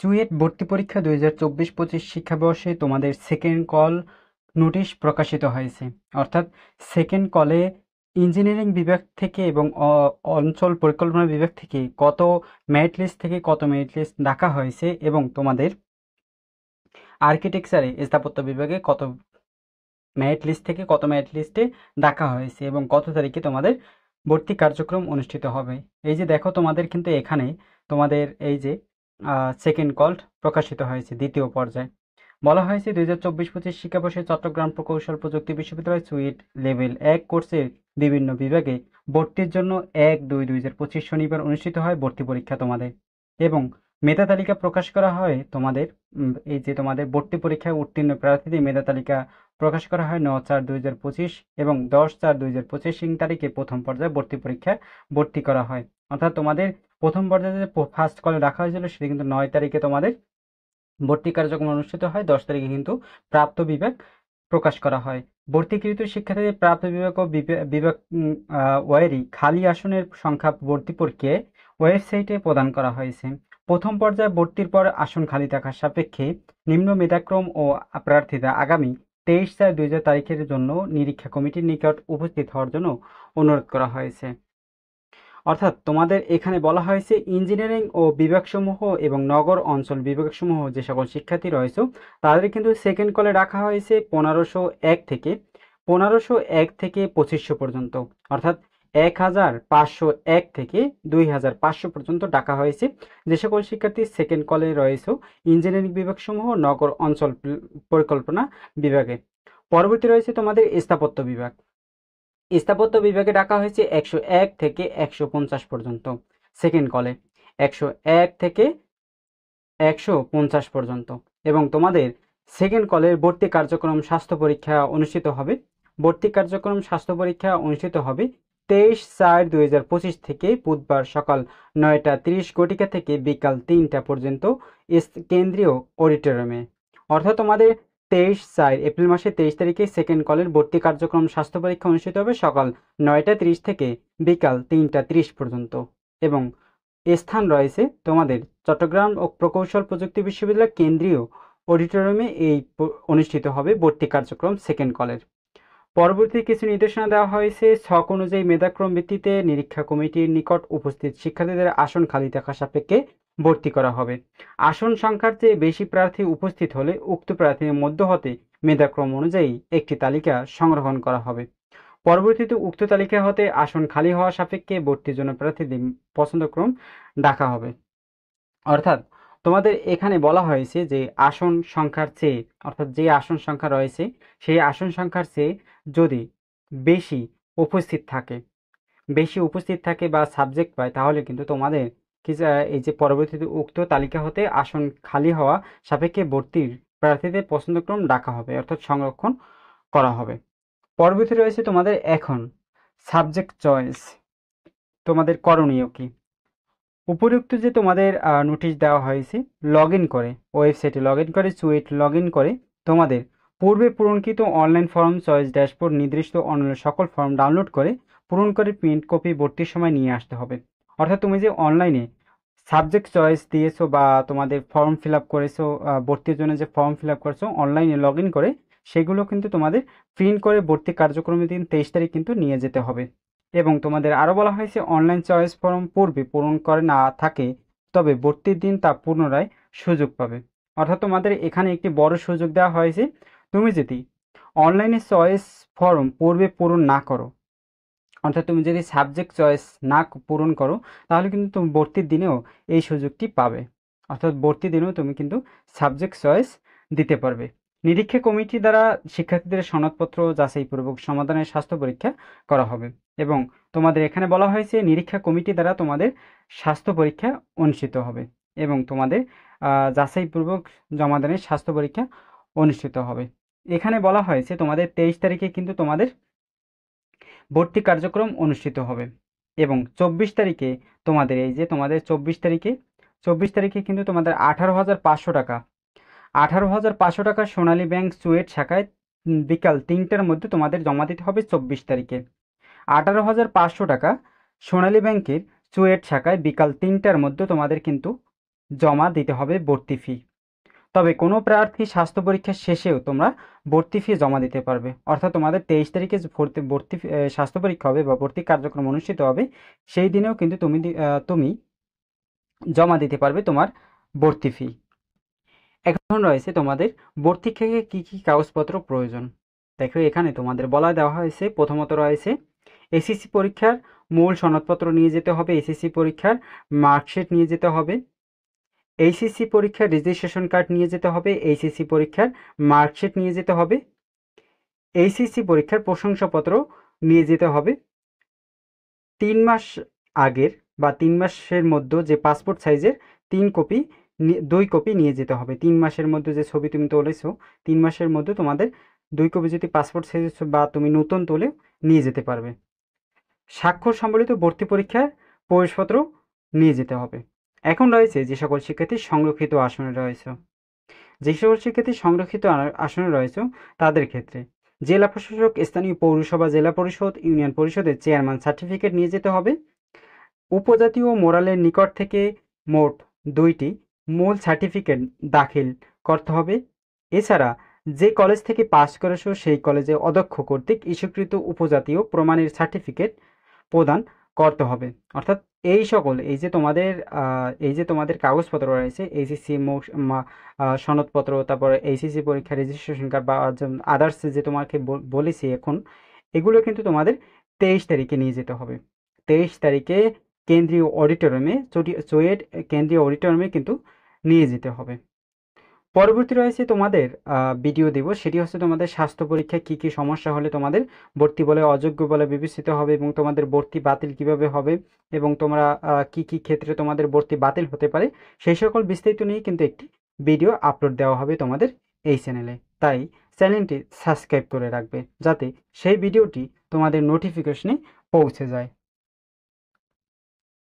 চুয়েট ভর্তি পরীক্ষা 2024-25 শিক্ষাবর্ষে তোমাদের সেকেন্ড কল নোটিশ প্রকাশিত হয়েছে। অর্থাৎ সেকেন্ড কলে ইঞ্জিনিয়ারিং বিভাগ থেকে এবং অঞ্চল পরিকল্পনা বিভাগ থেকে কত মেরিট লিস্ট থেকে কত মেরিট লিস্ট ডাকা হয়েছে এবং তোমাদের আর্কিটেকচারে স্থাপত্য বিভাগে কত মেরিট লিস্ট থেকে কত মেরিট লিস্টে ডাকা হয়েছে এবং কত তারিখে তোমাদের ভর্তি কার্যক্রম অনুষ্ঠিত হবে। এই যে দেখো, তোমাদের কিন্তু এখানে তোমাদের এই যে সেকেন্ড কল প্রকাশিত হয়েছে দ্বিতীয় পর্যায়ে। বলা হয়েছে 2024-25 শিক্ষাবর্ষে চট্টগ্রাম প্রকৌশল প্রযুক্তি বিশ্ববিদ্যালয় সুইট লেভেল 1 কোর্সের বিভিন্ন বিভাগে ভর্তির জন্য 1-2-2025 শনিবার অনুষ্ঠিত হয় ভর্তি পরীক্ষা তোমাদের, এবং মেধা তালিকা প্রকাশ করা হয় তোমাদের। এই যে তোমাদের ভর্তি পরীক্ষায় উত্তীর্ণ প্রার্থীদের মেধা তালিকা প্রকাশ করা হয় 9/4/2025 এবং 10/4/2025 তারিখে প্রথম পর্যায়ে ভর্তি পরীক্ষায় ভর্তি করা হয়। অর্থাৎ তোমাদের প্রথম পর্যায়ে যে ফার্স্ট কলে রাখা হয়েছিল সেটা কিন্তু 9 তারিখে তোমাদের ভর্তি কার্যক্রম অনুষ্ঠিত হয়। 10 তারিখে কিন্তু প্রাপ্ত বিভাগ প্রকাশ করা হয়। ভর্তিকৃত শিক্ষার্থীদের প্রাপ্ত বিভাগ ও বিভাগ ওয়ারি খালি আসনের সংখ্যা ভর্তি প্রক্রিয়ায় ওয়েবসাইটে প্রদান করা হয়েছে। প্রথম পর্যায়ে ভর্তির পর আসন খালি থাকার সাপেক্ষে নিম্ন মেধাক্রম ও প্রার্থীরা আগামী 23/4/2000 তারিখের জন্য নিরীক্ষা কমিটির নিকট উপস্থিত হওয়ার জন্য অনুরোধ করা হয়েছে। অর্থাৎ তোমাদের এখানে বলা হয়েছে ইঞ্জিনিয়ারিং ও বিভাগসমূহ এবং নগর অঞ্চল বিভাগসমূহ যে সকল শিক্ষার্থী রয়েছে তাদের কিন্তু সেকেন্ড কলে রাখা হয়েছে 1501 থেকে 2500 পর্যন্ত, অর্থাৎ 1501 থেকে 2500 পর্যন্ত ডাকা হয়েছে যে সকল শিক্ষার্থী সেকেন্ড কলে রয়েছে ইঞ্জিনিয়ারিং বিভাগসমূহ নগর অঞ্চল পরিকল্পনা বিভাগে। পরবর্তী রয়েছে তোমাদের স্থাপত্য বিভাগ। স্থাপত্য বিভাগে ডাকা হয়েছে 101 থেকে 150 পর্যন্ত সেকেন্ড কলে, 101 থেকে 150 পর্যন্ত। এবং তোমাদের সেকেন্ড কলের ভর্তি কার্যক্রম স্বাস্থ্য পরীক্ষা অনুষ্ঠিত হবে। ভর্তি কার্যক্রম স্বাস্থ্য পরীক্ষা অনুষ্ঠিত হবে 23/4/2025 থেকে বুধবার সকাল 9:30 থেকে বিকাল 3টা পর্যন্ত কেন্দ্রীয় অডিটোরিয়ামে। অর্থাৎ তোমাদের এপ্রিল মাসের 23 তারিখে সেকেন্ড কলের ভর্তি কার্যক্রম স্বাস্থ্য পরীক্ষা অনুষ্ঠিত হবে সকাল 9:30 থেকে বিকাল 3:30 পর্যন্ত, এবং স্থান রয়েছে তোমাদের চট্টগ্রাম ও প্রকৌশল প্রযুক্তি বিশ্ববিদ্যালয় কেন্দ্রীয় অডিটোরিয়ামে এই অনুষ্ঠিত হবে ভর্তি কার্যক্রম সেকেন্ড কলের। পরবর্তী কিছু নির্দেশনা দেওয়া হয়েছে। ছক অনুযায়ী মেধাক্রম ভিত্তিতে নিরীক্ষা কমিটির নিকট উপস্থিত শিক্ষার্থীদের আসন খালি থাকা সাপেক্ষে ভর্তি করা হবে। আসন সংখ্যার চেয়ে বেশি প্রার্থী উপস্থিত হলে উক্ত প্রার্থীদের মধ্য হতে মেধাক্রম অনুযায়ী একটি তালিকা সংগ্রহণ করা হবে। পরবর্তীতে উক্ত তালিকা হতে আসন খালি হওয়া সাপেক্ষে ভর্তির জন্য প্রার্থীদের পছন্দক্রম ডাকা হবে। অর্থাৎ তোমাদের এখানে বলা হয়েছে যে আসন সংখ্যার চেয়ে, অর্থাৎ যে আসন সংখ্যা রয়েছে সেই আসন সংখ্যার চেয়ে যদি বেশি উপস্থিত থাকে বা সাবজেক্ট পায় তাহলে কিন্তু তোমাদের এই যে পরবর্তীতে উক্ত তালিকা হতে আসন খালি হওয়া সাপেক্ষে ভর্তির প্রার্থীদের পছন্দক্রম ডাকা হবে, অর্থাৎ সংরক্ষণ করা হবে। পরবর্তী রয়েছে তোমাদের এখন সাবজেক্ট চয়েস। তোমাদের করণীয় কি? উপরোক্ত যে তোমাদের নোটিশ দেওয়া হয়েছে, ওয়েবসাইটে চুয়েট করে তোমাদের পূর্বে পূরণকৃত অনলাইন ফর্ম চয়েস ড্যাশবোর্ড নির্দিষ্ট অনলাইন সকল ফর্ম ডাউনলোড করে পূরণ করে প্রিন্ট কপি ভর্তির সময় নিয়ে আসতে হবে। অর্থাৎ তুমি যে অনলাইনে সাবজেক্ট চয়েস দিয়েছো বা তোমাদের ফর্ম ফিল আপ করেছো, ভর্তির জন্য যে ফর্ম ফিল আপ করেছো অনলাইনে করে সেগুলো কিন্তু তোমাদের প্রিন্ট করে ভর্তি কার্যক্রমের দিন 23 তারিখ কিন্তু নিয়ে যেতে হবে। এবং তোমাদের আরও বলা হয়েছে অনলাইন চয়েস ফর্ম পূর্বে পূরণ করে না থাকে তবে ভর্তির দিন তা পুনরায় সুযোগ পাবে। অর্থাৎ তোমাদের এখানে একটি বড় সুযোগ দেওয়া হয়েছে। তুমি যদি অনলাইনে চয়েস ফর্ম পূর্বে পূরণ না করো, অর্থাৎ তুমি যদি সাবজেক্ট চয়েস না পূরণ করো তাহলে কিন্তু তুমি ভর্তির দিনেও এই সুযোগটি পাবে। অর্থাৎ ভর্তির দিনেও তুমি কিন্তু সাবজেক্ট চয়েস দিতে পারবে। নিরীক্ষা কমিটি দ্বারা শিক্ষার্থীদের সনদপত্র যাচাইপূর্বক সমাধানের স্বাস্থ্য পরীক্ষা করা হবে। এবং তোমাদের এখানে বলা হয়েছে নিরীক্ষা কমিটি দ্বারা তোমাদের স্বাস্থ্য পরীক্ষা অনুষ্ঠিত হবে এবং তোমাদের যাচাইপূর্বক জমাদানের স্বাস্থ্য পরীক্ষা অনুষ্ঠিত হবে। এখানে বলা হয়েছে তোমাদের 23 তারিখে কিন্তু তোমাদের ভর্তি কার্যক্রম অনুষ্ঠিত হবে এবং 24 তারিখে তোমাদের এই যে তোমাদের 24 তারিখে কিন্তু তোমাদের 18,500 টাকা সোনালী ব্যাংক চুয়েট শাখায় বিকাল 3টার মধ্যে তোমাদের জমা দিতে হবে। 24 তারিখে 18,500 টাকা সোনালী ব্যাংকের চুয়েট শাখায় বিকাল 3টার মধ্যে তোমাদের কিন্তু জমা দিতে হবে ভর্তি ফি। তবে কোনো প্রার্থী স্বাস্থ্য পরীক্ষার শেষেও তোমরা ভর্তি ফি জমা দিতে পারবে। অর্থাৎ তোমাদের 23 তারিখে যে ভর্তি স্বাস্থ্য পরীক্ষা হবে বা ভর্তি কার্যক্রম অনুষ্ঠিত হবে, সেই দিনেও কিন্তু তুমি জমা দিতে পারবে তোমার ভর্তি ফি। এখন রয়েছে তোমাদের ভর্তি থেকে কী কী কাগজপত্র প্রয়োজন। দেখো এখানে তোমাদের বলা দেওয়া হয়েছে, প্রথমত রয়েছে এসএসসি পরীক্ষার মূল সনদপত্র নিয়ে যেতে হবে, এসএসসি পরীক্ষার মার্কশিট নিয়ে যেতে হবে, এইচএসসি পরীক্ষার রেজিস্ট্রেশন কার্ড নিয়ে যেতে হবে, এইচএসসি পরীক্ষার মার্কশিট নিয়ে যেতে হবে, এইচএসসি পরীক্ষার প্রশংসাপত্র নিয়ে যেতে হবে, 3 মাস আগের বা 3 মাসের মধ্যে যে পাসপোর্ট সাইজের 2 কপি নিয়ে যেতে হবে। 3 মাসের মধ্যে যে ছবি তুমি তুলেছো, 3 মাসের মধ্যে তোমাদের 2 কপি যদি পাসপোর্ট সাইজের বা তুমি নতুন তুলে নিয়ে যেতে পারবে। স্বাক্ষর সম্বলিত ভর্তি পরীক্ষার প্রবেশপত্র নিয়ে যেতে হবে। এখন রয়েছে যে সকল শিক্ষার্থী সংরক্ষিত আসনে রয়েছে, যে সকল শিক্ষার্থী সংরক্ষিত আসনে রয়েছে তাদের ক্ষেত্রে জেলা প্রশাসক, স্থানীয় পৌরসভা, জেলা পরিষদ, ইউনিয়ন পরিষদের চেয়ারম্যান সার্টিফিকেট নিয়ে যেতে হবে। উপজাতীয় মোরালের নিকট থেকে মোট 2টি মূল সার্টিফিকেট দাখিল করতে হবে। এছাড়া যে কলেজ থেকে পাস করেছো সেই কলেজে অধ্যক্ষ কর্তৃক ইস্যুকৃত উপজাতীয় প্রমাণের সার্টিফিকেট প্রদান করতে হবে। অর্থাৎ এই যে তোমাদের কাগজপত্র রয়েছে, এইচএসসি সনদপত্র, তারপরে এইচএসসি পরীক্ষা রেজিস্ট্রেশন কার্ড বা আদার্স যে তোমাকে বলেছি এখন, এগুলো কিন্তু তোমাদের 23 তারিখে নিয়ে যেতে হবে। 23 তারিখে কেন্দ্রীয় অডিটোরিয়ামে চুয়েট কেন্দ্রীয় অডিটোরিয়ামে কিন্তু নিয়ে যেতে হবে। পরবর্তী রয়েছে তোমাদের ভিডিও দেব, সেটি হচ্ছে তোমাদের স্বাস্থ্য পরীক্ষায় কী কী সমস্যা হলে তোমাদের ভর্তি বলে অযোগ্য বলে বিবেচিত হবে এবং তোমাদের ভর্তি বাতিল কিভাবে হবে এবং তোমরা কী কী ক্ষেত্রে তোমাদের ভর্তি বাতিল হতে পারে, সেই সকল বিস্তারিত নিয়ে কিন্তু একটি ভিডিও আপলোড দেওয়া হবে তোমাদের এই চ্যানেলে। তাই চ্যানেলটি সাবস্ক্রাইব করে রাখবে যাতে সেই ভিডিওটি তোমাদের নোটিফিকেশনে পৌঁছে যায়।